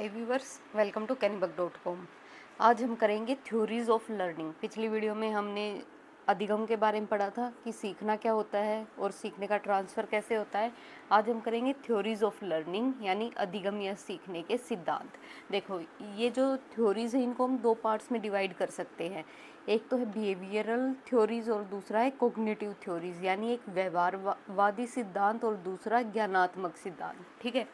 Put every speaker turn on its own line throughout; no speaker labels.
Hi viewers, welcome to kennybuck.com। आज हम करेंगे थ्योरीज ऑफ लर्निंग। पिछली वीडियो में हमने अधिगम के बारे में पढ़ा था कि सीखना क्या होता है और सीखने का ट्रांसफ़र कैसे होता है। आज हम करेंगे थ्योरीज ऑफ लर्निंग यानी अधिगम या सीखने के सिद्धांत। देखो, ये जो थ्योरीज है इनको हम दो पार्ट्स में डिवाइड कर सकते हैं। एक तो है बिहेवियरल थ्योरीज और दूसरा है कोग्निटिव थ्योरीज, यानी एक व्यवहारवादी सिद्धांत और दूसरा ज्ञानात्मक सिद्धांत। ठीक है।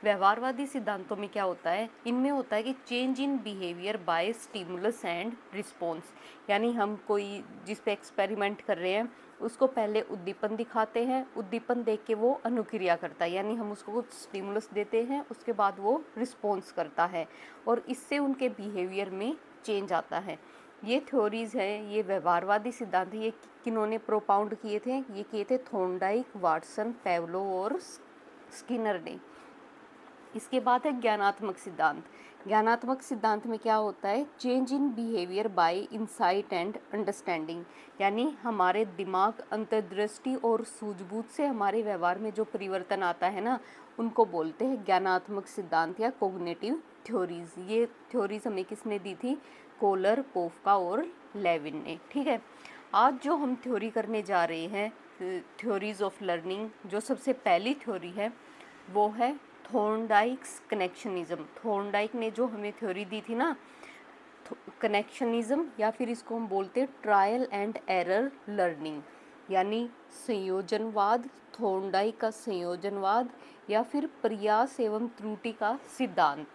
व्यवहारवादी सिद्धांतों में क्या होता है, इनमें होता है कि change in behaviour by stimulus and response, यानी हम कोई जिस पे एक्सपेरिमेंट कर रहे हैं उसको पहले उद्दीपन दिखाते हैं, उद्दीपन देख के वो अनुक्रिया करता है, यानी हम उसको कुछ स्टिमुलस देते हैं, उसके बाद वो रिस्पॉन्स करता है और इससे उनके बिहेवियर में चेंज आता है। ये थ्योरीज है, ये व्यवहारवादी सिद्धांत, ये किन्होंने प्रोपाउंड किए थे? ये किए थे थॉर्नडाइक, वाटसन, पेवलो और स्किनर ने। इसके बाद है ज्ञानात्मक सिद्धांत। ज्ञानात्मक सिद्धांत में क्या होता है? Change in behaviour by insight and understanding, यानी हमारे दिमाग, अंतर्दृष्टि और सूझबूझ से हमारे व्यवहार में जो परिवर्तन आता है ना, उनको बोलते हैं ज्ञानात्मक सिद्धांत या कोग्निटिव थ्योरीज। ये थ्योरीज हमें किसने दी थी? कोलर, कोफका और लेविन ने। ठीक है। आज जो हम थ्योरी करने जा रहे हैं, थ्योरीज ऑफ लर्निंग, जो सबसे पहली थ्योरी है वो है थॉर्नडाइक्स कनेक्शनिज्म। थॉर्नडाइक ने जो हमें थ्योरी दी थी ना, कनेक्शनिज्म, या फिर इसको हम बोलते हैं ट्रायल एंड एरर लर्निंग, यानी संयोजनवाद, थॉर्नडाइक का संयोजनवाद या फिर प्रयास एवं त्रुटि का सिद्धांत।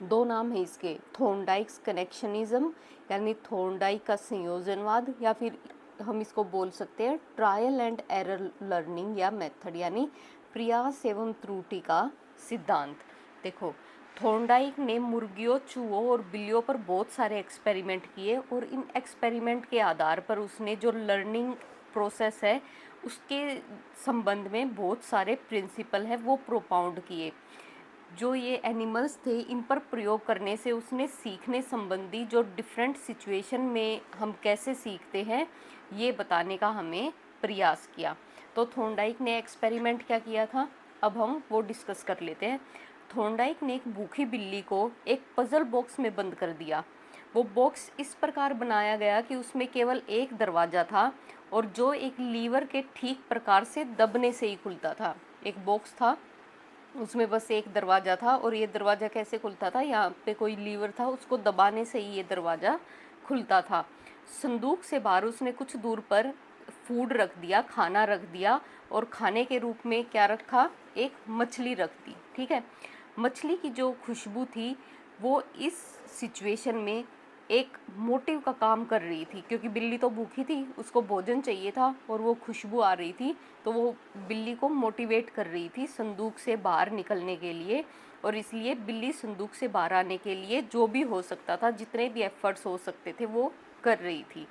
दो नाम है इसके, थॉर्नडाइक्स कनेक्शनिज्म यानी थॉर्नडाइक का संयोजनवाद, या फिर हम इसको बोल सकते हैं ट्रायल एंड एरर लर्निंग या मेथड, यानी प्रयास एवं त्रुटि का सिद्धांत। देखो, थॉर्नडाइक ने मुर्गियों, चूहों और बिल्लियों पर बहुत सारे एक्सपेरिमेंट किए और इन एक्सपेरिमेंट के आधार पर उसने जो लर्निंग प्रोसेस है उसके संबंध में बहुत सारे प्रिंसिपल है वो प्रोपाउंड किए। जो ये एनिमल्स थे इन पर प्रयोग करने से उसने सीखने संबंधी जो डिफरेंट सिचुएशन में हम कैसे सीखते हैं ये बताने का हमें प्रयास किया। तो थॉर्नडाइक ने एक्सपेरिमेंट क्या किया था, अब हम वो डिस्कस कर लेते हैं। थॉर्नडाइक ने एक भूखी बिल्ली को एक पजल बॉक्स में बंद कर दिया। वो बॉक्स इस प्रकार बनाया गया कि उसमें केवल एक दरवाज़ा था और जो एक लीवर के ठीक प्रकार से दबने से ही खुलता था। एक बॉक्स था, उसमें बस एक दरवाज़ा था और ये दरवाज़ा कैसे खुलता था? यहाँ पे कोई लीवर था, उसको दबाने से ही ये दरवाज़ा खुलता था। संदूक से बाहर उसने कुछ दूर पर फूड रख दिया, खाना रख दिया, और खाने के रूप में क्या रखा? एक मछली रख दी। ठीक है। मछली की जो खुशबू थी वो इस सिचुएशन में एक मोटिव का काम कर रही थी, क्योंकि बिल्ली तो भूखी थी, उसको भोजन चाहिए था और वो खुशबू आ रही थी, तो वो बिल्ली को मोटिवेट कर रही थी संदूक से बाहर निकलने के लिए। और इसलिए बिल्ली संदूक से बाहर आने के लिए जो भी हो सकता था, जितने भी एफर्ट्स हो सकते थे वो कर रही थी।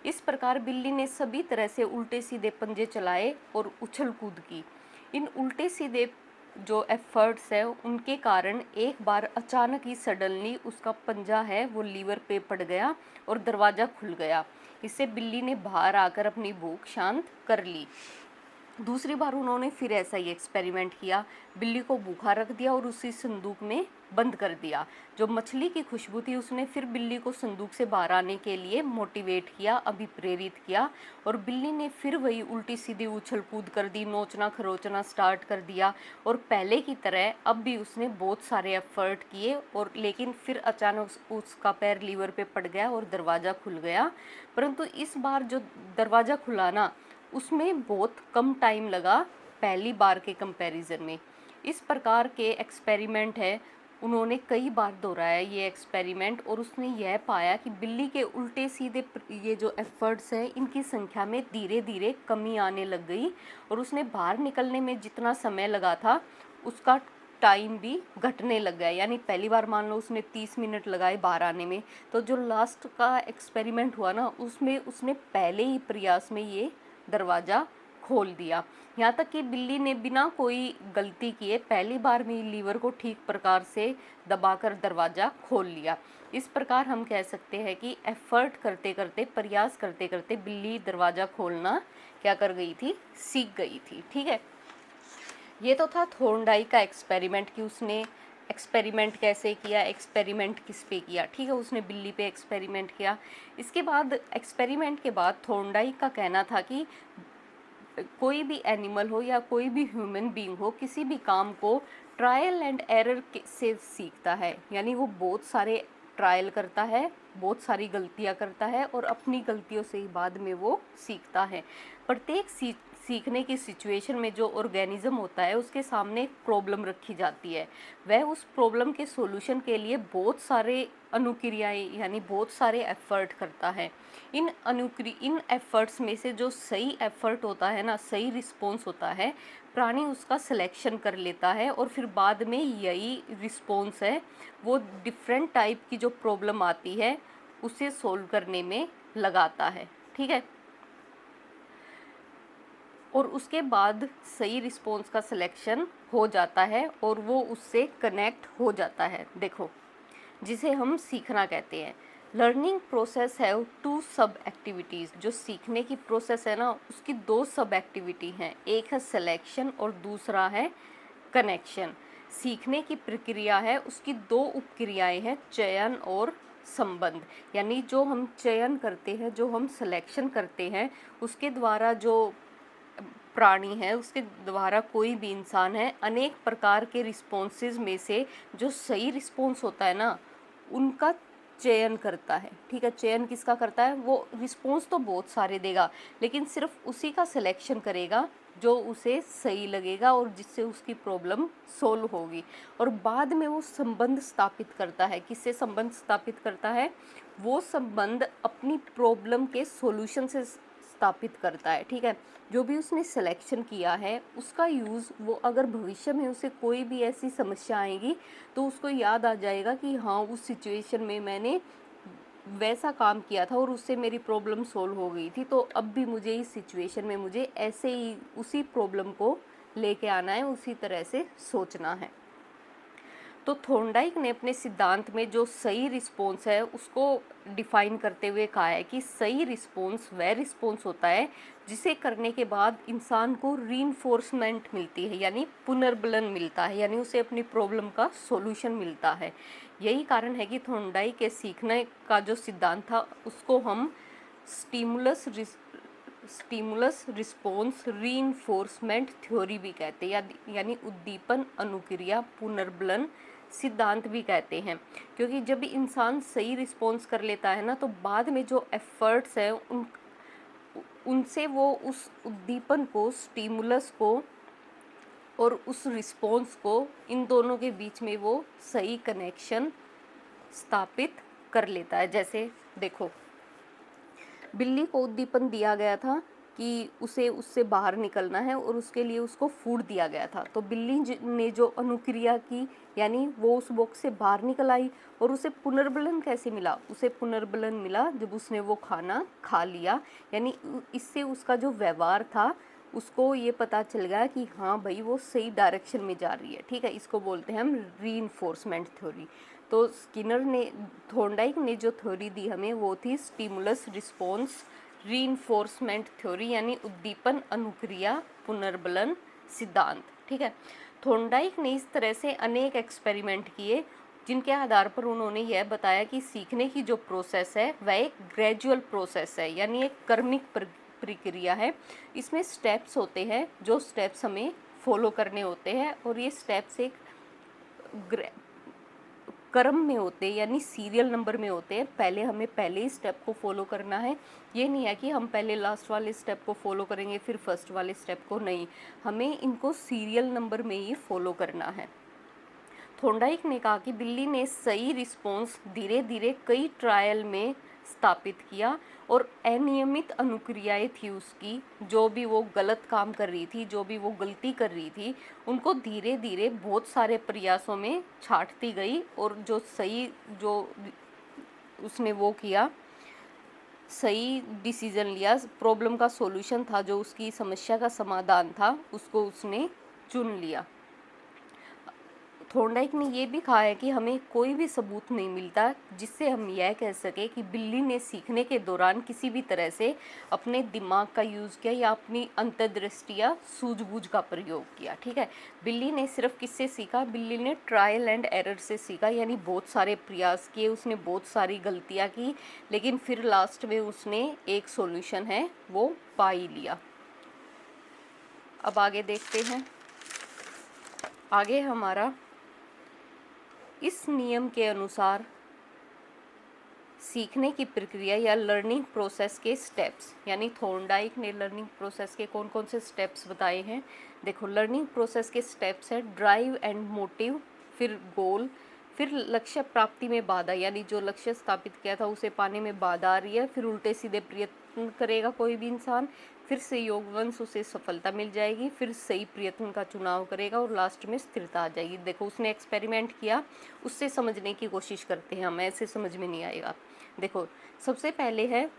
इस प्रकार बिल्ली ने सभी तरह से उल्टे सीधे पंजे चलाए और उछल कूद की। इन उल्टे सीधे जो एफर्ट्स है उनके कारण एक बार अचानक ही सडनली उसका पंजा है वो लीवर पे पड़ गया और दरवाज़ा खुल गया। इससे बिल्ली ने बाहर आकर अपनी भूख शांत कर ली। दूसरी बार उन्होंने फिर ऐसा ही एक्सपेरिमेंट किया, बिल्ली को भूखा रख दिया और उसी संदूक में बंद कर दिया। जो मछली की खुशबू थी उसने फिर बिल्ली को संदूक से बाहर आने के लिए मोटिवेट किया, अभिप्रेरित किया, और बिल्ली ने फिर वही उल्टी सीधी उछल कूद कर दी, नोचना खरोचना स्टार्ट कर दिया। और पहले की तरह अब भी उसने बहुत सारे एफर्ट किए, और लेकिन फिर अचानक उसका पैर लीवर पे पड़ गया और दरवाज़ा खुल गया। परंतु इस बार जो दरवाज़ा खुला ना, उसमें बहुत कम टाइम लगा पहली बार के कंपैरिजन में। इस प्रकार के एक्सपेरिमेंट है, उन्होंने कई बार दोहराया ये एक्सपेरिमेंट, और उसने यह पाया कि बिल्ली के उल्टे सीधे ये जो एफर्ट्स हैं इनकी संख्या में धीरे धीरे कमी आने लग गई, और उसने बाहर निकलने में जितना समय लगा था उसका टाइम भी घटने लग गया। यानी पहली बार मान लो उसने 30 मिनट लगाए बाहर आने में, तो जो लास्ट का एक्सपेरिमेंट हुआ ना उसमें उसने पहले ही प्रयास में ये दरवाज़ा खोल दिया। यहाँ तक कि बिल्ली ने बिना कोई गलती किए पहली बार में लीवर को ठीक प्रकार से दबाकर दरवाज़ा खोल लिया। इस प्रकार हम कह सकते हैं कि एफर्ट करते करते, प्रयास करते करते बिल्ली दरवाज़ा खोलना क्या कर गई थी? सीख गई थी। ठीक है। ये तो था थॉर्नडाइक का एक्सपेरिमेंट कि उसने एक्सपेरिमेंट कैसे किया, एक्सपेरिमेंट किस पे किया, ठीक है, उसने बिल्ली पे एक्सपेरिमेंट किया। इसके बाद एक्सपेरिमेंट के बाद थॉर्नडाइक का कहना था कि कोई भी एनिमल हो या कोई भी ह्यूमन बीइंग हो, किसी भी काम को ट्रायल एंड एरर से सीखता है। यानी वो बहुत सारे ट्रायल करता है, बहुत सारी गलतियां करता है और अपनी गलतियों से ही बाद में वो सीखता है। प्रत्येक सीखने की सिचुएशन में जो ऑर्गेनिज्म होता है उसके सामने एक प्रॉब्लम रखी जाती है। वह उस प्रॉब्लम के सॉल्यूशन के लिए बहुत सारे अनुक्रियाएं यानी बहुत सारे एफर्ट करता है। इन एफर्ट्स में से जो सही एफर्ट होता है ना, सही रिस्पॉन्स होता है, प्राणी उसका सिलेक्शन कर लेता है और फिर बाद में यही रिस्पॉन्स है वो डिफरेंट टाइप की जो प्रॉब्लम आती है उसे सोल्व करने में लगाता है, ठीक है। और उसके बाद सही रिस्पॉन्स का सिलेक्शन हो जाता है और वो उससे कनेक्ट हो जाता है। देखो, जिसे हम सीखना कहते हैं। लर्निंग प्रोसेस है टू सब एक्टिविटीज़। जो सीखने की प्रोसेस है ना, उसकी दो सब एक्टिविटी हैं, एक है सिलेक्शन और दूसरा है कनेक्शन। सीखने की प्रक्रिया है, उसकी दो उपक्रियाएं हैं, चयन और संबंध। यानी जो हम चयन करते हैं, जो हम सिलेक्शन करते हैं, उसके द्वारा जो प्राणी है, उसके द्वारा कोई भी इंसान है, अनेक प्रकार के रिस्पॉन्सेज में से जो सही रिस्पॉन्स होता है ना, उनका चयन करता है, ठीक है। चयन किसका करता है? वो रिस्पॉन्स तो बहुत सारे देगा लेकिन सिर्फ उसी का सिलेक्शन करेगा जो उसे सही लगेगा और जिससे उसकी प्रॉब्लम सोल्व होगी। और बाद में वो संबंध स्थापित करता है। किससे संबंध स्थापित करता है? वो संबंध अपनी प्रॉब्लम के सॉल्यूशन से स्थापित करता है, ठीक है। जो भी उसने सिलेक्शन किया है उसका यूज़ वो अगर भविष्य में उसे कोई भी ऐसी समस्या आएगी तो उसको याद आ जाएगा कि हाँ, उस सिचुएशन में मैंने वैसा काम किया था और उससे मेरी प्रॉब्लम सोल्व हो गई थी, तो अब भी मुझे इस सिचुएशन में मुझे ऐसे ही उसी प्रॉब्लम को लेके आना है, उसी तरह से सोचना है। तो थॉर्नडाइक ने अपने सिद्धांत में जो सही रिस्पॉन्स है उसको डिफाइन करते हुए कहा है कि सही रिस्पॉन्स वह रिस्पॉन्स होता है जिसे करने के बाद इंसान को रीइंफोर्समेंट मिलती है, यानी पुनर्बलन मिलता है, यानी उसे अपनी प्रॉब्लम का सॉल्यूशन मिलता है। यही कारण है कि थॉर्नडाइक के सीखने का जो सिद्धांत था उसको हम स्टिमुलस रिस्पॉन्स रीइंफोर्समेंट थ्योरी भी कहते हैं, यानी उद्दीपन अनुक्रिया पुनर्बलन सिद्धांत भी कहते हैं। क्योंकि जब इंसान सही रिस्पॉन्स कर लेता है ना, तो बाद में जो एफर्ट्स हैं उनसे वो उस उद्दीपन को, स्टिमुलस को और उस रिस्पॉन्स को, इन दोनों के बीच में वो सही कनेक्शन स्थापित कर लेता है। जैसे देखो, बिल्ली को उद्दीपन दिया गया था कि उसे उससे बाहर निकलना है और उसके लिए उसको फूड दिया गया था। तो बिल्ली ने जो अनुक्रिया की, यानी वो उस बॉक्स से बाहर निकल आई। और उसे पुनर्बलन कैसे मिला? उसे पुनर्बलन मिला जब उसने वो खाना खा लिया। यानी इससे उसका जो व्यवहार था उसको ये पता चल गया कि हाँ भाई, वो सही डायरेक्शन में जा रही है, ठीक है। इसको बोलते हैं हम रीइंफोर्समेंट थ्योरी। तो थॉर्नडाइक ने जो थ्योरी दी हमें वो थी स्टिमुलस रिस्पॉन्स रीइंफोर्समेंट थ्योरी, यानी उद्दीपन अनुक्रिया पुनर्बलन सिद्धांत, ठीक है। थॉर्नडाइक ने इस तरह से अनेक एक्सपेरिमेंट किए जिनके आधार पर उन्होंने यह बताया कि सीखने की जो प्रोसेस है वह एक ग्रेजुअल प्रोसेस है, यानी एक क्रमिक प्रक्रिया है। इसमें स्टेप्स होते हैं, जो स्टेप्स हमें फॉलो करने होते हैं और ये स्टेप्स एक क्रम में होते हैं, यानी सीरियल नंबर में होते हैं। पहले हमें पहले ही स्टेप को फॉलो करना है। ये नहीं है कि हम पहले लास्ट वाले स्टेप को फॉलो करेंगे फिर फर्स्ट वाले स्टेप को, नहीं, हमें इनको सीरियल नंबर में ही फॉलो करना है। थॉर्नडाइक ने कहा कि बिल्ली ने सही रिस्पॉन्स धीरे धीरे कई ट्रायल में स्थापित किया और अनियमित अनुक्रियाएं थी उसकी, जो भी वो गलत काम कर रही थी, जो भी वो गलती कर रही थी, उनको धीरे धीरे बहुत सारे प्रयासों में छांटती गई और जो उसने वो किया, सही डिसीजन लिया, प्रॉब्लम का सॉल्यूशन था, जो उसकी समस्या का समाधान था, उसको उसने चुन लिया। थॉर्नडाइक ने ये भी कहा है कि हमें कोई भी सबूत नहीं मिलता जिससे हम यह कह सके कि बिल्ली ने सीखने के दौरान किसी भी तरह से अपने दिमाग का यूज़ किया या अपनी अंतर्दृष्टि या सूझबूझ का प्रयोग किया। ठीक है, बिल्ली ने सिर्फ किससे सीखा? बिल्ली ने ट्रायल एंड एरर से सीखा, यानी बहुत सारे प्रयास किए, उसने बहुत सारी गलतियाँ की, लेकिन फिर लास्ट में उसने एक सॉल्यूशन है वो पा ही लिया। अब आगे देखते हैं। आगे हमारा इस नियम के अनुसार सीखने की प्रक्रिया या लर्निंग प्रोसेस के स्टेप्स, यानी थॉर्नडाइक ने लर्निंग प्रोसेस के कौन कौन से स्टेप्स बताए हैं। देखो, लर्निंग प्रोसेस के स्टेप्स है ड्राइव एंड मोटिव, फिर गोल, फिर लक्ष्य प्राप्ति में बाधा, यानी जो लक्ष्य स्थापित किया था उसे पाने में बाधा आ रही है, फिर उल्टे सीधे प्रयत्न करेगा कोई भी इंसान, फिर संयोगवश उसे सफलता मिल जाएगी, फिर सही प्रयत्न का चुनाव करेगा और लास्ट में स्थिरता आ जाएगी। देखो, उसने एक्सपेरिमेंट किया, उससे समझने की कोशिश करते हैं हम, ऐसे समझ में नहीं आएगा। देखो, सबसे पहले है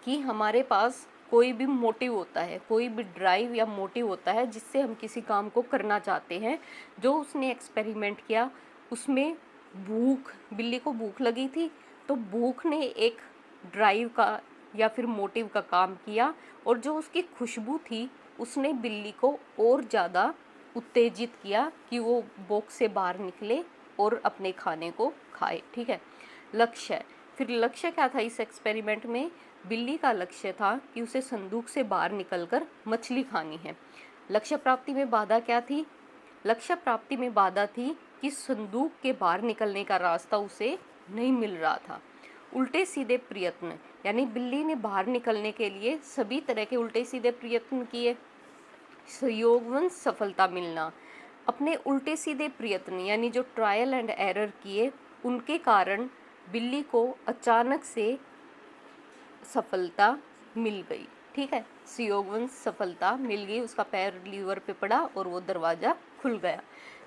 कि हमारे पास कोई भी मोटिव होता है, कोई भी ड्राइव या मोटिव होता है जिससे हम किसी काम को करना चाहते हैं। जो उसने एक्सपेरिमेंट किया उसमें भूख, बिल्ली को भूख लगी थी, तो भूख ने एक ड्राइव का या फिर मोटिव का काम किया, और जो उसकी खुशबू थी उसने बिल्ली को और ज़्यादा उत्तेजित किया कि वो बॉक्स से बाहर निकले और अपने खाने को खाए। ठीक है, लक्ष्य, फिर लक्ष्य क्या था इस एक्सपेरिमेंट में? बिल्ली का लक्ष्य था कि उसे संदूक से बाहर निकलकर मछली खानी है। लक्ष्य प्राप्ति में बाधा क्या थी? लक्ष्य प्राप्ति में बाधा थी कि संदूक के बाहर निकलने का रास्ता उसे नहीं मिल रहा था। उल्टे सीधे प्रयत्न, यानी बिल्ली ने बाहर निकलने के लिए सभी तरह के उल्टे सीधे प्रयत्न किए, संयोगवश सफलता मिलना। अपने उल्टे सीधे प्रयत्न यानी जो ट्रायल एंड एरर किए उनके कारण बिल्ली को अचानक से सफलता मिल गई। ठीक है, संयोगवश सफलता मिल गई, उसका पैर लीवर पे पड़ा और वो दरवाज़ा खुल गया।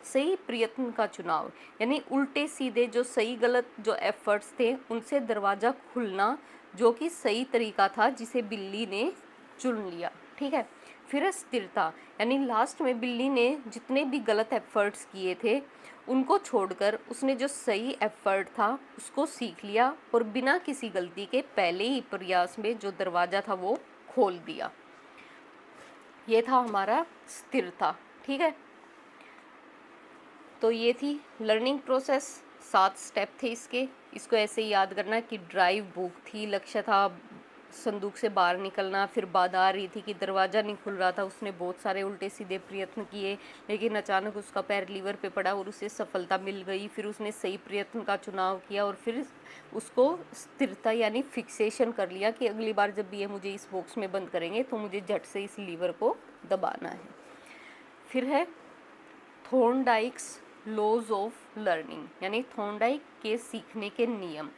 सही प्रयत्न का चुनाव, यानी उल्टे सीधे जो सही गलत जो एफर्ट्स थे उनसे दरवाज़ा खुलना, जो कि सही तरीका था जिसे बिल्ली ने चुन लिया। ठीक है, फिर स्थिरता, यानी लास्ट में बिल्ली ने जितने भी गलत एफर्ट्स किए थे उनको छोड़कर उसने जो सही एफर्ट था उसको सीख लिया और बिना किसी गलती के पहले ही प्रयास में जो दरवाज़ा था वो खोल दिया। ये था हमारा स्थिरता। ठीक है, तो ये थी लर्निंग प्रोसेस, 7 स्टेप थे इसको ऐसे ही याद करना कि ड्राइव भूख थी, लक्ष्य था संदूक से बाहर निकलना, फिर बाधा आ रही थी कि दरवाज़ा नहीं खुल रहा था, उसने बहुत सारे उल्टे सीधे प्रयत्न किए लेकिन अचानक उसका पैर लीवर पे पड़ा और उसे सफलता मिल गई, फिर उसने सही प्रयत्न का चुनाव किया और फिर उसको स्थिरता यानी फिक्सेशन कर लिया कि अगली बार जब ये मुझे इस बॉक्स में बंद करेंगे तो मुझे झट से इस लीवर को दबाना है। फिर है थॉर्नडाइक्स लॉज ऑफ लर्निंग, यानी थॉर्नडाइक के सीखने के नियम।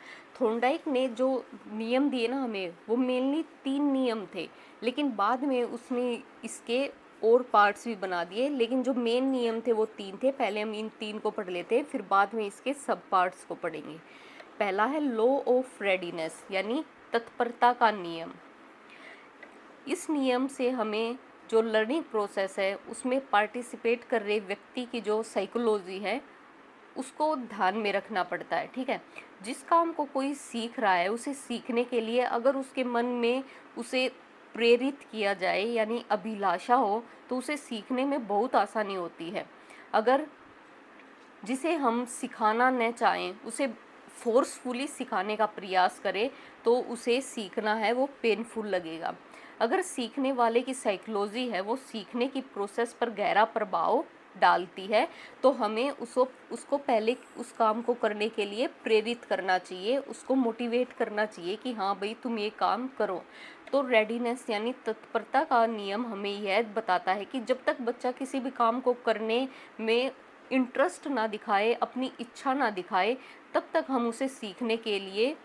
थॉर्नडाइक ने जो नियम दिए ना हमें, वो मेनली 3 नियम थे, लेकिन बाद में उसने इसके और पार्ट्स भी बना दिए, लेकिन जो मेन नियम थे वो 3 थे। पहले हम इन 3 को पढ़ लेते हैं, फिर बाद में इसके सब पार्ट्स को पढ़ेंगे। पहला है लॉ ऑफ रेडीनेस, यानी तत्परता का नियम। इस नियम से हमें जो लर्निंग प्रोसेस है उसमें पार्टिसिपेट कर रहे व्यक्ति की जो साइकोलॉजी है उसको ध्यान में रखना पड़ता है। ठीक है, जिस काम को कोई सीख रहा है उसे सीखने के लिए अगर उसके मन में उसे प्रेरित किया जाए यानी अभिलाषा हो तो उसे सीखने में बहुत आसानी होती है। अगर जिसे हम सिखाना न चाहें उसे फोर्सफुली सिखाने का प्रयास करें तो उसे सीखना है वो पेनफुल लगेगा। अगर सीखने वाले की साइकोलॉजी है वो सीखने की प्रोसेस पर गहरा प्रभाव डालती है तो हमें उसको पहले उस काम को करने के लिए प्रेरित करना चाहिए, उसको मोटिवेट करना चाहिए कि हाँ भाई तुम ये काम करो। तो रेडीनेस यानी तत्परता का नियम हमें यह बताता है कि जब तक बच्चा किसी भी काम को करने में इंटरेस्ट ना दिखाए, अपनी इच्छा ना दिखाए, तब तक हम उसे सीखने के लिए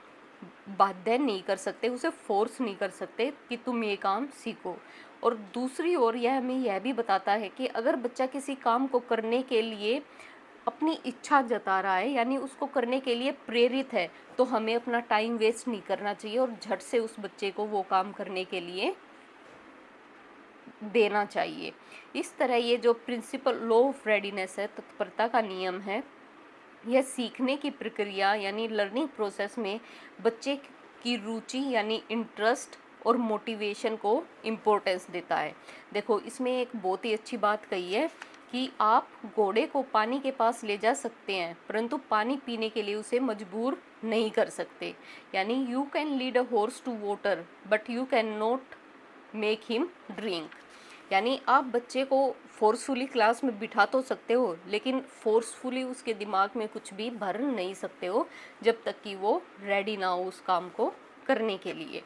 बाध्य नहीं कर सकते, उसे फोर्स नहीं कर सकते कि तुम ये काम सीखो। और दूसरी ओर यह हमें यह भी बताता है कि अगर बच्चा किसी काम को करने के लिए अपनी इच्छा जता रहा है यानी उसको करने के लिए प्रेरित है तो हमें अपना टाइम वेस्ट नहीं करना चाहिए और झट से उस बच्चे को वो काम करने के लिए देना चाहिए। इस तरह ये जो प्रिंसिपल लॉ ऑफ रेडीनेस है, तत्परता का नियम है, यह सीखने की प्रक्रिया यानी लर्निंग प्रोसेस में बच्चे की रुचि यानी इंटरेस्ट और मोटिवेशन को इम्पोर्टेंस देता है। देखो इसमें एक बहुत ही अच्छी बात कही है कि आप घोड़े को पानी के पास ले जा सकते हैं, परंतु पानी पीने के लिए उसे मजबूर नहीं कर सकते। यानी you can lead a horse to water but you can not make him drink. यानी आप बच्चे को फोर्सफुली क्लास में बिठा तो सकते हो, लेकिन फोर्सफुली उसके दिमाग में कुछ भी भर नहीं सकते हो जब तक कि वो रेडी ना हो उस काम को करने के लिए।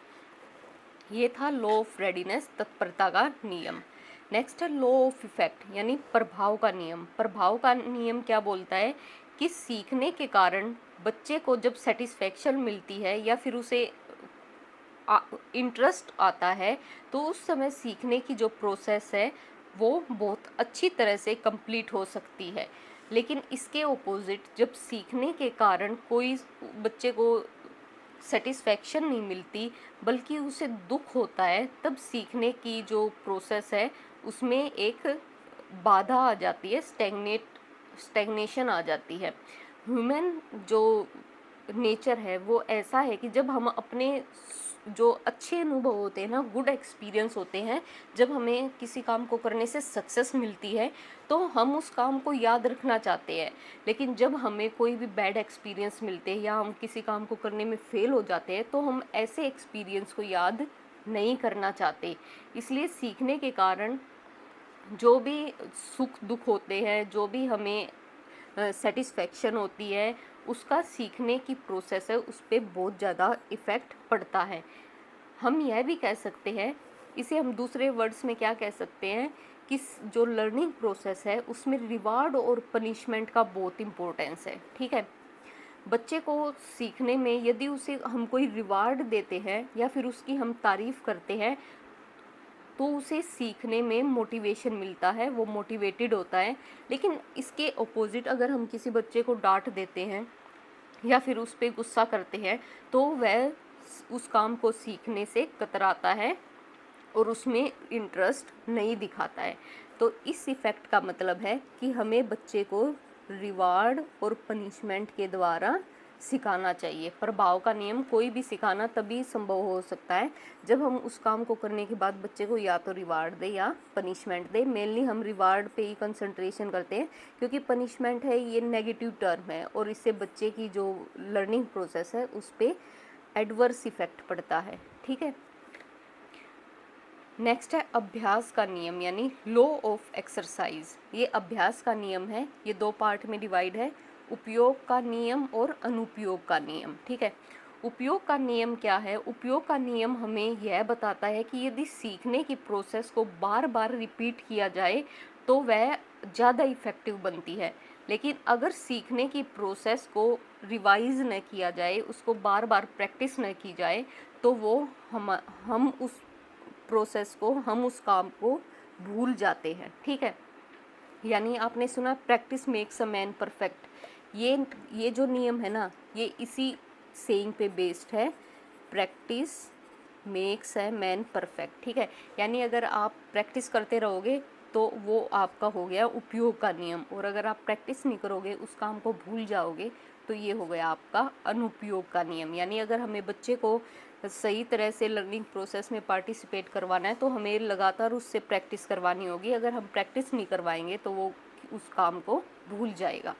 ये था लॉ ऑफ रेडीनेस, तत्परता का नियम। नेक्स्ट है लॉ ऑफ इफेक्ट यानी प्रभाव का नियम। प्रभाव का नियम क्या बोलता है कि सीखने के कारण बच्चे को जब सेटिस्फेक्शन मिलती है या फिर उसे इंटरेस्ट आता है, तो उस समय सीखने की जो प्रोसेस है वो बहुत अच्छी तरह से कंप्लीट हो सकती है। लेकिन इसके ऑपोजिट जब सीखने के कारण कोई बच्चे को सेटिस्फेक्शन नहीं मिलती बल्कि उसे दुख होता है, तब सीखने की जो प्रोसेस है उसमें एक बाधा आ जाती है, स्टैग्नेशन आ जाती है। ह्यूमन जो नेचर है वो ऐसा है कि जब हम अपने जो अच्छे अनुभव होते हैं ना, गुड एक्सपीरियंस होते हैं, जब हमें किसी काम को करने से सक्सेस मिलती है तो हम उस काम को याद रखना चाहते हैं। लेकिन जब हमें कोई भी बैड एक्सपीरियंस मिलते हैं या हम किसी काम को करने में फेल हो जाते हैं तो हम ऐसे एक्सपीरियंस को याद नहीं करना चाहते। इसलिए सीखने के कारण जो भी सुख दुख होते हैं, जो भी हमें सेटिस्फेक्शन होती है, उसका सीखने की प्रोसेस है उस पर बहुत ज़्यादा इफ़ेक्ट पड़ता है। हम यह भी कह सकते हैं, इसे हम दूसरे वर्ड्स में क्या कह सकते हैं कि जो लर्निंग प्रोसेस है उसमें रिवार्ड और पनिशमेंट का बहुत इम्पोर्टेंस है। ठीक है, बच्चे को सीखने में यदि उसे हम कोई रिवार्ड देते हैं या फिर उसकी हम तारीफ़ करते हैं तो उसे सीखने में मोटिवेशन मिलता है, वो मोटिवेटेड होता है। लेकिन इसके ऑपोजिट अगर हम किसी बच्चे को डांट देते हैं या फिर उस पर गुस्सा करते हैं तो वह उस काम को सीखने से कतराता है और उसमें इंटरेस्ट नहीं दिखाता है। तो इस इफ़ेक्ट का मतलब है कि हमें बच्चे को रिवार्ड और पनिशमेंट के द्वारा सिखाना चाहिए। प्रभाव का नियम कोई भी सिखाना तभी संभव हो सकता है जब हम उस काम को करने के बाद बच्चे को या तो रिवार्ड दे या पनिशमेंट दे। मेनली हम रिवार्ड पे ही कंसंट्रेशन करते हैं क्योंकि पनिशमेंट है ये नेगेटिव टर्म है और इससे बच्चे की जो लर्निंग प्रोसेस है उस पर एडवर्स इफेक्ट पड़ता है। ठीक है, नेक्स्ट है अभ्यास का नियम यानी लॉ ऑफ एक्सरसाइज। ये अभ्यास का नियम है, ये दो पार्ट में डिवाइड है, उपयोग का नियम और अनुपयोग का नियम। ठीक है, उपयोग का नियम क्या है? उपयोग का नियम हमें यह बताता है कि यदि सीखने की प्रोसेस को बार बार रिपीट किया जाए तो वह ज़्यादा इफ़ेक्टिव बनती है। लेकिन अगर सीखने की प्रोसेस को रिवाइज न किया जाए, उसको बार बार प्रैक्टिस न की जाए, तो वो हम उस प्रोसेस को, हम उस काम को भूल जाते हैं। ठीक है, यानी आपने सुना practice makes a man perfect. ये जो नियम है ना, ये इसी सेइंग पे बेस्ड है, practice makes a man perfect. ठीक है, यानी अगर आप प्रैक्टिस करते रहोगे तो वो आपका हो गया उपयोग का नियम, और अगर आप प्रैक्टिस नहीं करोगे, उस काम को भूल जाओगे, तो ये हो गया आपका अनुपयोग का नियम। यानी अगर हमें बच्चे को सही तरह से लर्निंग प्रोसेस में पार्टिसिपेट करवाना है तो हमें लगातार उससे प्रैक्टिस करवानी होगी। अगर हम प्रैक्टिस नहीं करवाएंगे तो वो उस काम को भूल जाएगा।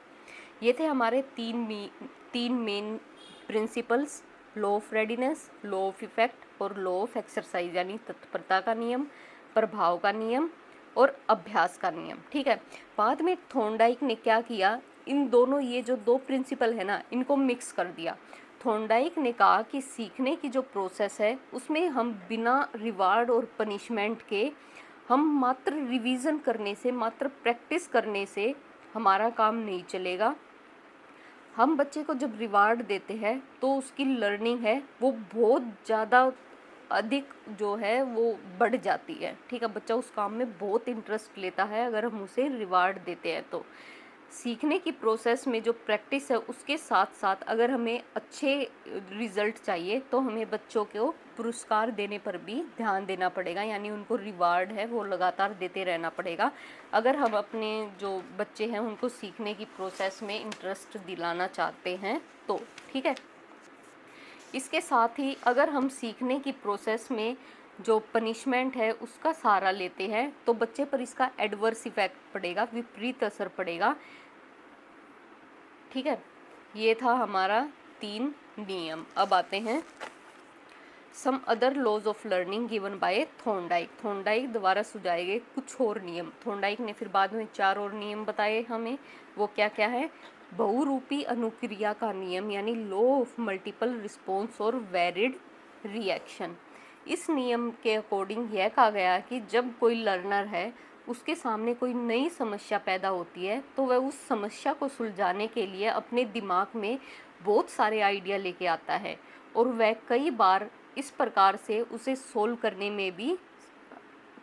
ये थे हमारे तीन main principles, law of readiness, law of effect और लॉ ऑफ एक्सरसाइज, यानी तत्परता का नियम, प्रभाव का नियम और अभ्यास का नियम। ठीक है, बाद में थॉर्नडाइक ने क्या किया, इन दोनों, ये जो दो प्रिंसिपल है ना, इनको मिक्स कर दिया। थॉर्नडाइक ने कहा कि सीखने की जो प्रोसेस है उसमें हम बिना रिवार्ड और पनिशमेंट के, हम मात्र रिवीजन करने से, मात्र प्रैक्टिस करने से हमारा काम नहीं चलेगा। हम बच्चे को जब रिवार्ड देते हैं तो उसकी लर्निंग है वो बहुत ज़्यादा अधिक जो है वो बढ़ जाती है। ठीक है, बच्चा उस काम में बहुत इंटरेस्ट लेता है अगर हम उसे रिवार्ड देते हैं तो। सीखने की प्रोसेस में जो प्रैक्टिस है उसके साथ साथ अगर हमें अच्छे रिजल्ट चाहिए तो हमें बच्चों को पुरस्कार देने पर भी ध्यान देना पड़ेगा, यानी उनको रिवार्ड है वो लगातार देते रहना पड़ेगा अगर हम अपने जो बच्चे हैं उनको सीखने की प्रोसेस में इंटरेस्ट दिलाना चाहते हैं तो। ठीक है, इसके साथ ही अगर हम सीखने की प्रोसेस में जो पनिशमेंट है उसका सहारा लेते हैं तो बच्चे पर इसका एडवर्स इफेक्ट पड़ेगा, विपरीत असर पड़ेगा। ठीक है, ये था हमारा 3 नियम। अब आते हैं some other laws of learning given by Thorndike. Thorndike द्वारा सुझाए गए कुछ और नियम। थॉर्नडाइक ने फिर बाद में 4 और नियम बताए हमें, वो क्या क्या है। बहुरूपी अनुक्रिया का नियम यानी लॉ ऑफ मल्टीपल रिस्पॉन्स और वैरिड रिएक्शन। इस नियम के अकॉर्डिंग यह कहा गया कि जब कोई लर्नर है उसके सामने कोई नई समस्या पैदा होती है तो वह उस समस्या को सुलझाने के लिए अपने दिमाग में बहुत सारे आइडिया लेके आता है और वह कई बार इस प्रकार से उसे सोल्व करने में भी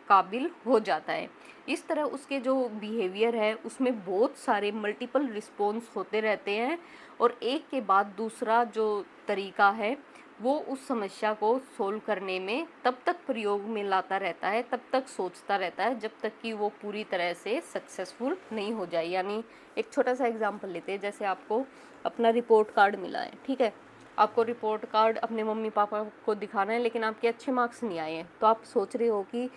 काबिल हो जाता है। इस तरह उसके जो बिहेवियर है उसमें बहुत सारे मल्टीपल रिस्पॉन्स होते रहते हैं और एक के बाद दूसरा जो तरीका है वो उस समस्या को सोल्व करने में तब तक प्रयोग में लाता रहता है, तब तक सोचता रहता है जब तक कि वो पूरी तरह से सक्सेसफुल नहीं हो जाए। यानी एक छोटा सा एग्जांपल लेते हैं, जैसे आपको अपना रिपोर्ट कार्ड मिला है, ठीक है, आपको रिपोर्ट कार्ड अपने मम्मी पापा को दिखाना है लेकिन आपके अच्छे मार्क्स नहीं आए हैं, तो आप सोच रहे हो कि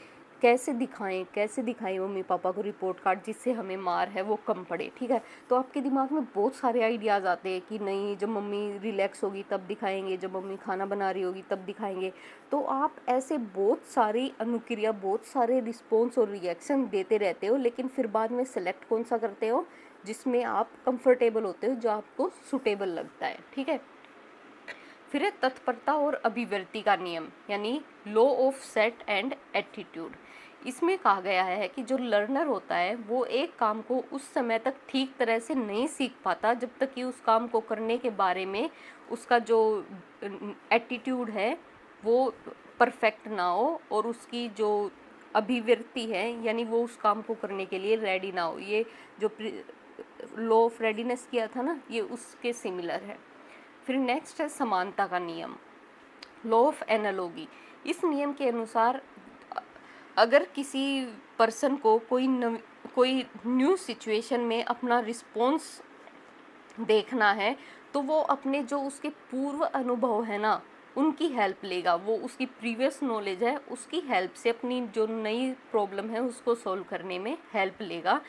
कैसे दिखाएं मम्मी पापा को रिपोर्ट कार्ड जिससे हमें मार है वो कम पड़े। ठीक है, तो आपके दिमाग में बहुत सारे आइडियाज़ आते हैं कि नहीं, जब मम्मी रिलैक्स होगी तब दिखाएंगे, जब मम्मी खाना बना रही होगी तब दिखाएंगे। तो आप ऐसे बहुत सारी अनुक्रिया, बहुत सारे रिस्पॉन्स और रिएक्शन देते रहते हो, लेकिन फिर बाद में सेलेक्ट कौन सा करते हो जिसमें आप कंफर्टेबल होते हो, जो आपको सुटेबल लगता है। ठीक है, फिर है तत्परता और अभिव्यक्ति का नियम यानी law of set and attitude. इसमें कहा गया है कि जो लर्नर होता है वो एक काम को उस समय तक ठीक तरह से नहीं सीख पाता जब तक कि उस काम को करने के बारे में उसका जो एटीट्यूड है वो परफेक्ट ना हो और उसकी जो अभिव्यक्ति है यानी वो उस काम को करने के लिए रेडी ना हो। ये जो लॉ ऑफ रेडीनेस किया था ना, ये उसके सिमिलर है। फिर नेक्स्ट है समानता का नियम, लॉ ऑफ एनालॉजी। इस नियम के अनुसार अगर किसी पर्सन को कोई न्यू सिचुएशन में अपना रिस्पॉन्स देखना है तो वो अपने जो उसके पूर्व अनुभव है ना उनकी हेल्प लेगा, वो उसकी प्रीवियस नॉलेज है उसकी हेल्प से अपनी जो नई प्रॉब्लम है उसको सॉल्व करने में हेल्प लेगा।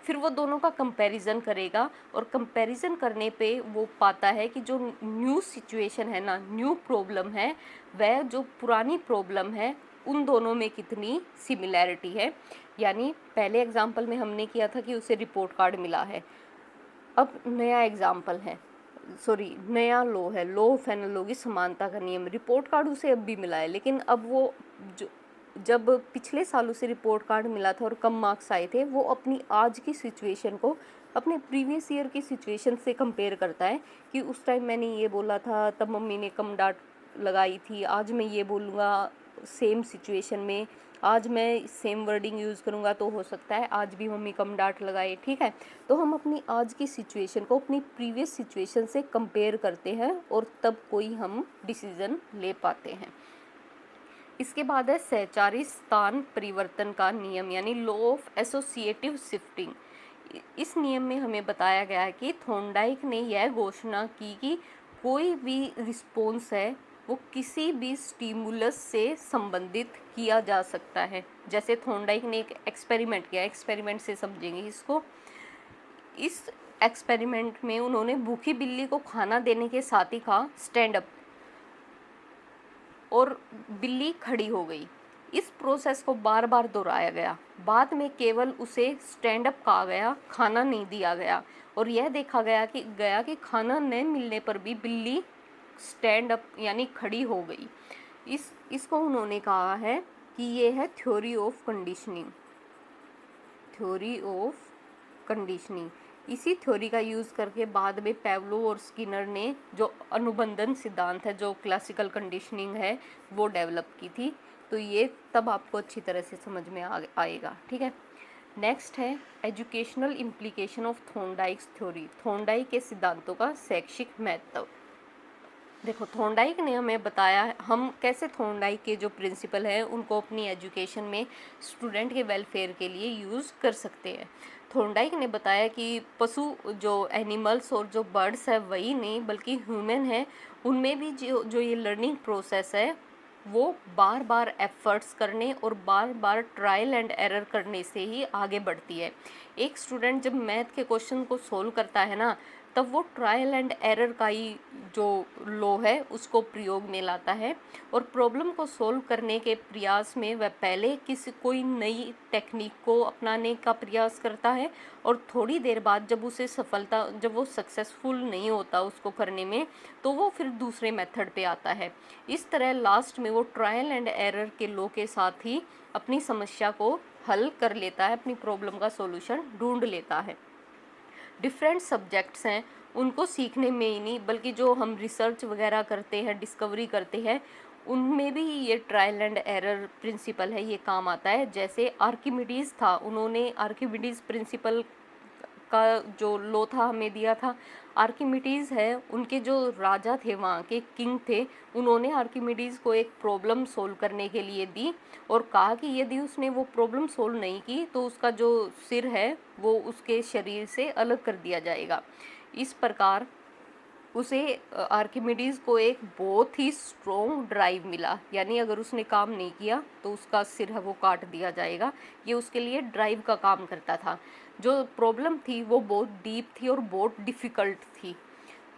फिर वो दोनों का कंपैरिजन करेगा और कंपैरिजन करने पे वो पाता है कि जो न्यू सिचुएशन है ना, न्यू प्रॉब्लम है, वह जो पुरानी प्रॉब्लम है उन दोनों में कितनी सिमिलैरिटी है। यानी पहले एग्जाम्पल में हमने किया था कि उसे रिपोर्ट कार्ड मिला है, अब नया एग्जाम्पल है, सॉरी नया लॉ है, लॉ ऑफ एनालॉजी, समानता का नियम। रिपोर्ट कार्ड उसे अब भी मिला है लेकिन अब वो जब पिछले साल उसे रिपोर्ट कार्ड मिला था और कम मार्क्स आए थे, वो अपनी आज की सिचुएशन को अपने प्रीवियस ईयर की सिचुएशन से कंपेयर करता है कि उस टाइम मैंने ये बोला था तब मम्मी ने कम डांट लगाई थी, आज मैं ये बोलूँगा सेम सिचुएशन में, आज मैं सेम वर्डिंग यूज़ करूँगा तो हो सकता है आज भी मम्मी कम डांट लगाए। ठीक है, तो हम अपनी आज की सिचुएशन को अपनी प्रीवियस सिचुएशन से कंपेयर करते हैं और तब कोई हम डिसीज़न ले पाते हैं। इसके बाद है सहचारी स्थान परिवर्तन का नियम यानी लॉ ऑफ एसोसिएटिव शिफ्टिंग। इस नियम में हमें बताया गया है कि थॉर्नडाइक ने यह घोषणा की कि कोई भी रिस्पॉन्स है वो किसी भी स्टिमुलस से संबंधित किया जा सकता है। जैसे थॉर्नडाइक ने एक एक्सपेरिमेंट किया, एक्सपेरिमेंट से समझेंगे इसको। इस एक्सपेरिमेंट में उन्होंने भूखी बिल्ली को खाना देने के साथ ही कहा स्टैंड अप, और बिल्ली खड़ी हो गई। इस प्रोसेस को बार बार दोहराया गया, बाद में केवल उसे स्टैंड अप कहा गया, खाना नहीं दिया गया और यह देखा गया कि खाना न मिलने पर भी बिल्ली स्टैंड अप यानी खड़ी हो गई। इसको उन्होंने कहा है कि ये है theory of conditioning, theory of conditioning. इसी थ्योरी का यूज़ करके बाद में पेवलोव और स्किनर ने जो अनुबंधन सिद्धांत है, जो क्लासिकल कंडीशनिंग है, वो डेवलप की थी। तो ये तब आपको अच्छी तरह से समझ में आएगा। ठीक है, नेक्स्ट है educational implication of Thorndike's theory, Thorndike के सिद्धांतों का शैक्षिक महत्व। देखो थॉर्नडाइक ने हमें बताया हम कैसे थॉर्नडाइक के जो प्रिंसिपल है उनको अपनी एजुकेशन में स्टूडेंट के वेलफेयर के लिए यूज़ कर सकते हैं। थॉर्नडाइक ने बताया कि पशु जो एनिमल्स और जो बर्ड्स है वही नहीं बल्कि ह्यूमन है, उनमें भी जो जो ये लर्निंग प्रोसेस है वो बार बार एफर्ट्स करने और बार बार ट्रायल एंड एरर करने से ही आगे बढ़ती है। एक स्टूडेंट जब मैथ के क्वेश्चन को सोल्व करता है ना, तब वो ट्रायल एंड एरर का ही जो लॉ है उसको प्रयोग में लाता है और प्रॉब्लम को सोल्व करने के प्रयास में वह पहले कोई नई टेक्निक को अपनाने का प्रयास करता है और थोड़ी देर बाद जब वो सक्सेसफुल नहीं होता उसको करने में, तो वो फिर दूसरे मेथड पे आता है। इस तरह लास्ट में वो ट्रायल एंड एरर के लॉ के साथ ही अपनी समस्या को हल कर लेता है, अपनी प्रॉब्लम का सॉल्यूशन ढूंढ लेता है। डिफरेंट सब्जेक्ट्स हैं उनको सीखने में ही नहीं बल्कि जो हम रिसर्च वगैरह करते हैं, डिस्कवरी करते हैं, उनमें भी ये ट्रायल एंड एरर प्रिंसिपल है, ये काम आता है। जैसे आर्किमिडीज़ था, उन्होंने आर्किमिडीज़ प्रिंसिपल का जो लॉ था हमें दिया था। आर्किमिडीज़ है, उनके जो राजा थे वहाँ के किंग थे, उन्होंने आर्किमिडीज़ को एक प्रॉब्लम सोल्व करने के लिए दी और कहा कि यदि उसने वो प्रॉब्लम सोल्व नहीं की तो उसका जो सिर है वो उसके शरीर से अलग कर दिया जाएगा। इस प्रकार उसे आर्किमिडीज़ को एक बहुत ही स्ट्रॉन्ग ड्राइव मिला, यानी अगर उसने काम नहीं किया तो उसका सिर है वो काट दिया जाएगा। ये उसके लिए ड्राइव का काम करता था। जो प्रॉब्लम थी वो बहुत डीप थी और बहुत डिफ़िकल्ट थी।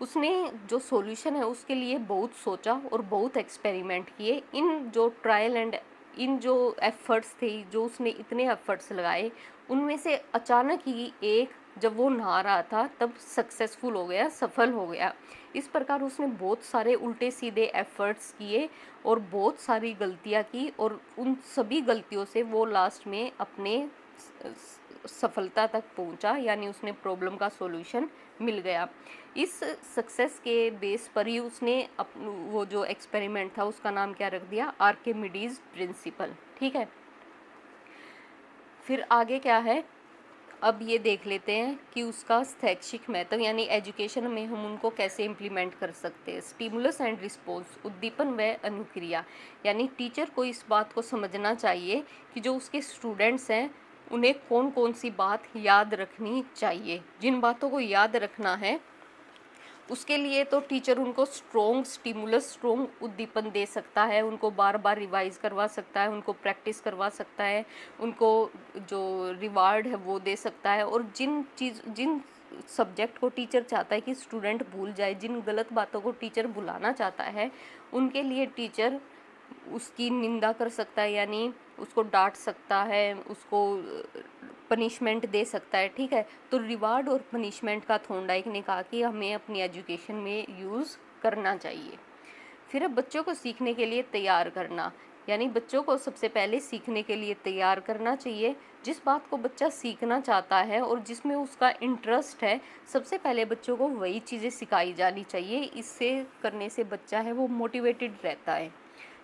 उसने जो सॉल्यूशन है उसके लिए बहुत सोचा और बहुत एक्सपेरिमेंट किए। इन जो एफर्ट्स थे, जो उसने इतने एफर्ट्स लगाए, उनमें से अचानक ही एक जब वो नहा रहा था तब सक्सेसफुल हो गया, सफल हो गया। इस प्रकार उसने बहुत सारे उल्टे सीधे एफर्ट्स किए और बहुत सारी गलतियां की और उन सभी गलतियों से वो लास्ट में अपने सफलता तक पहुंचा, यानी उसने प्रॉब्लम का सॉल्यूशन मिल गया। इस सक्सेस के बेस पर ही उसने वो जो एक्सपेरिमेंट था उसका नाम क्या रख दिया, आर्किमिडीज प्रिंसिपल। ठीक है, फिर आगे क्या है, अब ये देख लेते हैं कि उसका शैक्षिक महत्व यानी एजुकेशन में हम उनको कैसे इम्प्लीमेंट कर सकते हैं। स्टिमुलस एंड रिस्पॉन्स, उद्दीपन व अनुक्रिया, यानी टीचर को इस बात को समझना चाहिए कि जो उसके स्टूडेंट्स हैं उन्हें कौन कौन सी बात याद रखनी चाहिए। जिन बातों को याद रखना है उसके लिए तो टीचर उनको स्ट्रोंग उद्दीपन दे सकता है, उनको बार बार रिवाइज करवा सकता है, उनको प्रैक्टिस करवा सकता है, उनको जो रिवार्ड है वो दे सकता है। और जिन सब्जेक्ट को टीचर चाहता है कि स्टूडेंट भूल जाए, जिन गलत बातों को टीचर भुलाना चाहता है, उनके लिए टीचर उसकी निंदा कर सकता है, यानी उसको डांट सकता है, उसको पनिशमेंट दे सकता है। ठीक है, तो रिवार्ड और पनिशमेंट का थॉर्नडाइक ने कहा कि हमें अपनी एजुकेशन में यूज़ करना चाहिए। फिर अब बच्चों को सीखने के लिए तैयार करना, यानी बच्चों को सबसे पहले सीखने के लिए तैयार करना चाहिए। जिस बात को बच्चा सीखना चाहता है और जिसमें उसका इंटरेस्ट है, सबसे पहले बच्चों को वही चीज़ें सिखाई जानी चाहिए। इससे करने से बच्चा है वो मोटिवेटेड रहता है।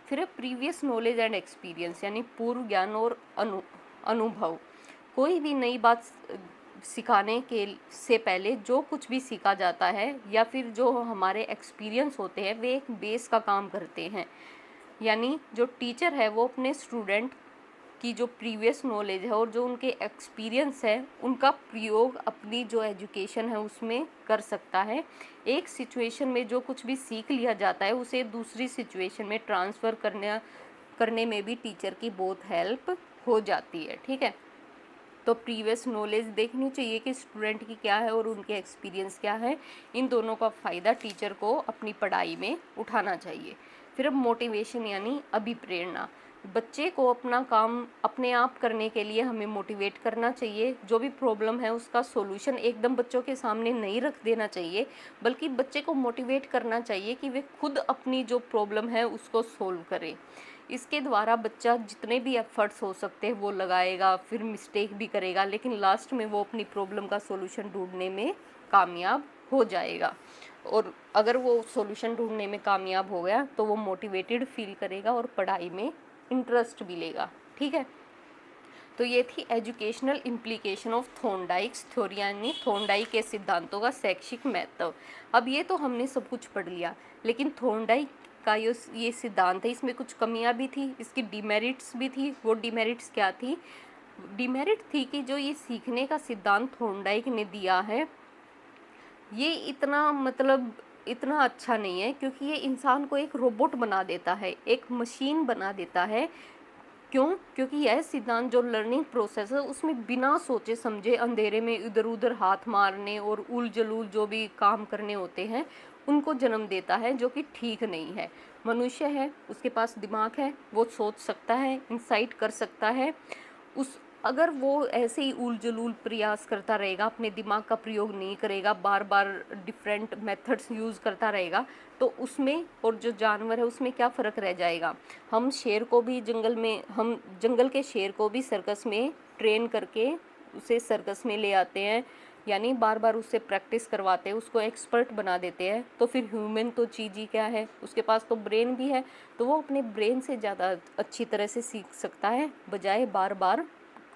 फिर प्रीवियस नॉलेज एंड एक्सपीरियंस, यानी पूर्व ज्ञान और अनुभव। कोई भी नई बात सिखाने के से पहले जो कुछ भी सीखा जाता है या फिर जो हमारे एक्सपीरियंस होते हैं वे एक बेस का काम करते हैं। यानी जो टीचर है वो अपने स्टूडेंट की जो प्रीवियस नॉलेज है और जो उनके एक्सपीरियंस है उनका प्रयोग अपनी जो एजुकेशन है उसमें कर सकता है। एक सिचुएशन में जो कुछ भी सीख लिया जाता है उसे दूसरी सिचुएशन में ट्रांसफ़र करने में भी टीचर की बहुत हेल्प हो जाती है। ठीक है, तो प्रीवियस नॉलेज देखनी चाहिए कि स्टूडेंट की क्या है और उनके एक्सपीरियंस क्या है। इन दोनों का फ़ायदा टीचर को अपनी पढ़ाई में उठाना चाहिए। फिर अब मोटिवेशन यानी अभिप्रेरणा, बच्चे को अपना काम अपने आप करने के लिए हमें मोटिवेट करना चाहिए। जो भी प्रॉब्लम है उसका सॉल्यूशन एकदम बच्चों के सामने नहीं रख देना चाहिए, बल्कि बच्चे को मोटिवेट करना चाहिए कि वे खुद अपनी जो प्रॉब्लम है उसको सोल्व करें। इसके द्वारा बच्चा जितने भी एफर्ट्स हो सकते हैं वो लगाएगा, फिर मिस्टेक भी करेगा, लेकिन लास्ट में वो अपनी प्रॉब्लम का सॉल्यूशन ढूंढने में कामयाब हो जाएगा। और अगर वो सॉल्यूशन ढूंढने में कामयाब हो गया तो वो मोटिवेटेड फील करेगा और पढ़ाई में इंटरेस्ट भी लेगा। ठीक है, तो ये थी educational implication of Thorndike's theory, यानी थॉर्नडाइक के सिद्धांतों का शैक्षिक महत्व। अब ये तो हमने सब कुछ पढ़ लिया, लेकिन थॉर्नडाइक का ये सिद्धांत है, इसमें कुछ कमियां भी थी, इसकी डिमेरिट्स भी थी। वो डिमेरिट्स क्या थी? डिमेरिट थी कि जो ये सीखने का सिद्धांत थॉर्नडाइक ने दिया है, ये इतना मतलब इतना अच्छा नहीं है, क्योंकि ये इंसान को एक रोबोट बना देता है, एक मशीन बना देता है। क्यों? क्योंकि यह सिद्धांत जो लर्निंग प्रोसेस है उसमें बिना सोचे समझे अंधेरे में इधर उधर हाथ मारने और उल जलूल जो भी काम करने होते हैं उनको जन्म देता है, जो कि ठीक नहीं है। मनुष्य है, उसके पास दिमाग है, वो सोच सकता है, इंसाइट कर सकता है। उस अगर वो ऐसे ही उल जलूल प्रयास करता रहेगा, अपने दिमाग का प्रयोग नहीं करेगा, बार बार डिफरेंट मेथड्स यूज़ करता रहेगा, तो उसमें और जो जानवर है उसमें क्या फ़र्क रह जाएगा? हम जंगल के शेर को भी सर्कस में ट्रेन करके उसे सर्कस में ले आते हैं, यानी बार बार उससे प्रैक्टिस करवाते हैं, उसको एक्सपर्ट बना देते हैं। तो फिर ह्यूमन तो चीज़ ही क्या है, उसके पास तो ब्रेन भी है, तो वो अपने ब्रेन से ज़्यादा अच्छी तरह से सीख सकता है, बजाय बार बार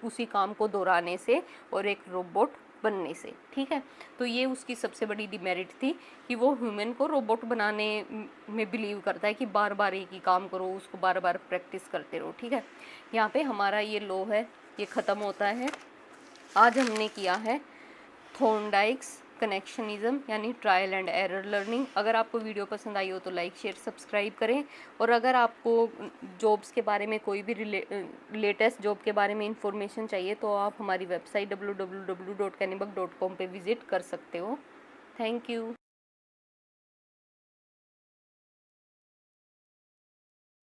उसी काम को दोहराने से और एक रोबोट बनने से। ठीक है, तो ये उसकी सबसे बड़ी डिमेरिट थी कि वो ह्यूमन को रोबोट बनाने में बिलीव करता है कि बार बार एक ही काम करो, उसको बार बार प्रैक्टिस करते रहो। ठीक है, यहाँ पे हमारा ये लॉ है, ये ख़त्म होता है। आज हमने किया है थॉर्नडाइक्स कनेक्शनिज्म, यानी ट्रायल एंड एरर लर्निंग। अगर आपको वीडियो पसंद आई हो तो लाइक शेयर सब्सक्राइब करें, और अगर आपको जॉब्स के बारे में कोई भी लेटेस्ट जॉब के बारे में इंफॉर्मेशन चाहिए तो आप हमारी वेबसाइट www.kenibug.com पे विज़िट कर सकते हो। Thank you.